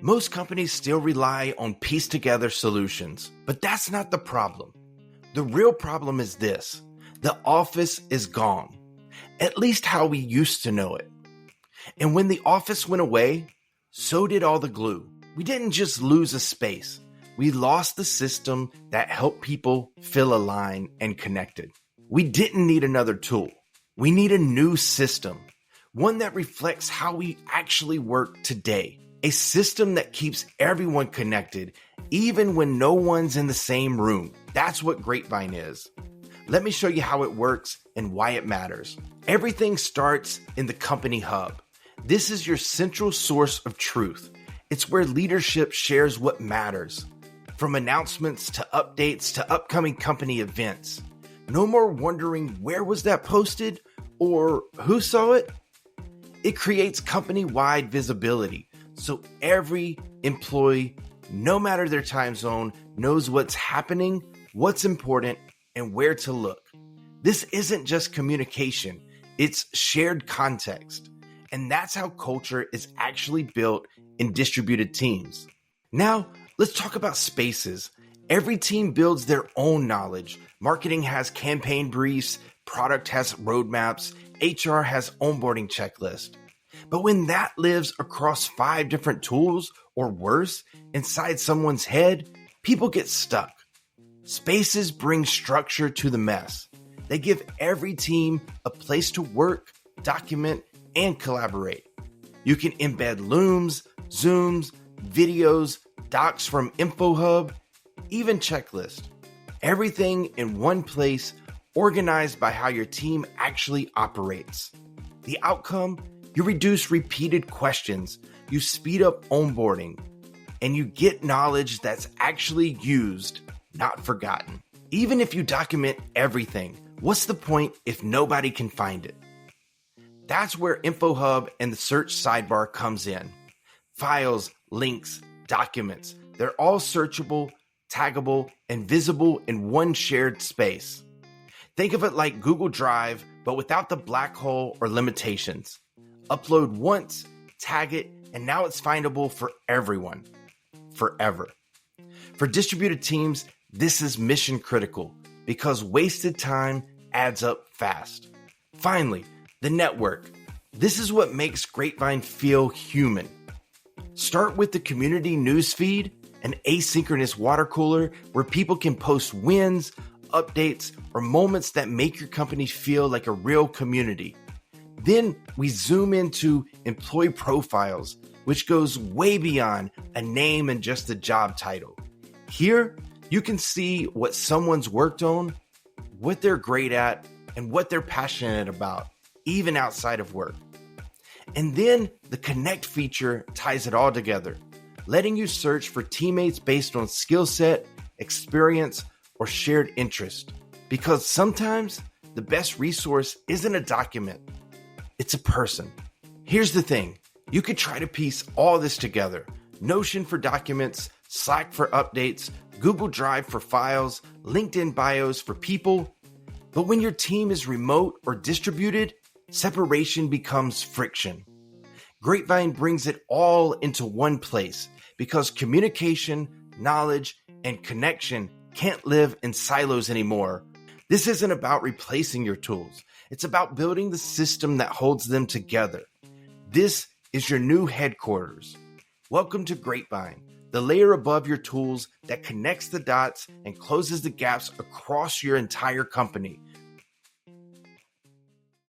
Most companies still rely on pieced together solutions, but that's not the problem. The real problem is this: the office is gone, at least how we used to know it. And when the office went away, so did all the glue. We didn't just lose a space, we lost the system that helped people feel aligned and connected. We didn't need another tool. We need a new system, one that reflects how we actually work today. A system that keeps everyone connected, even when no one's in the same room. That's what Grapevine is. Let me show you how it works and why it matters. Everything starts in the company hub. This is your central source of truth. It's where leadership shares what matters, from announcements to updates to upcoming company events. No more wondering where was that posted or who saw it. It creates company-wide visibility, so every employee, no matter their time zone, knows what's happening, what's important, and where to look. This isn't just communication, it's shared context. And that's how culture is actually built in distributed teams. Now, let's talk about spaces. Every team builds their own knowledge. Marketing has campaign briefs, product has roadmaps, HR has onboarding checklists. But when that lives across 5 different tools, or worse, inside someone's head, people get stuck. Spaces bring structure to the mess. They give every team a place to work, document, and collaborate. You can embed Looms, Zooms, videos, docs from InfoHub, even checklists. Everything in one place, organized by how your team actually operates. The outcome: you reduce repeated questions, you speed up onboarding, and you get knowledge that's actually used, not forgotten. Even if you document everything, what's the point if nobody can find it? That's where InfoHub and the search sidebar comes in. Files, links, documents, they're all searchable, taggable, and visible in one shared space. Think of it like Google Drive, but without the black hole or limitations. Upload once, tag it, and now it's findable for everyone, forever. For distributed teams, this is mission critical because wasted time adds up fast. Finally, the network. This is what makes Grapevine feel human. Start with the community newsfeed, an asynchronous water cooler where people can post wins, updates, or moments that make your company feel like a real community. Then we zoom into employee profiles, which goes way beyond a name and just a job title. Here, you can see what someone's worked on, what they're great at, and what they're passionate about, even outside of work. And then the Connect feature ties it all together, letting you search for teammates based on skill set, experience, or shared interest. Because sometimes the best resource isn't a document, it's a person. Here's the thing, you could try to piece all this together. Notion for documents, Slack for updates, Google Drive for files, LinkedIn bios for people. But when your team is remote or distributed, separation becomes friction. Grapevine brings it all into one place because communication, knowledge, and connection can't live in silos anymore. This isn't about replacing your tools. It's about building the system that holds them together. This is your new headquarters. Welcome to Grapevine, the layer above your tools that connects the dots and closes the gaps across your entire company.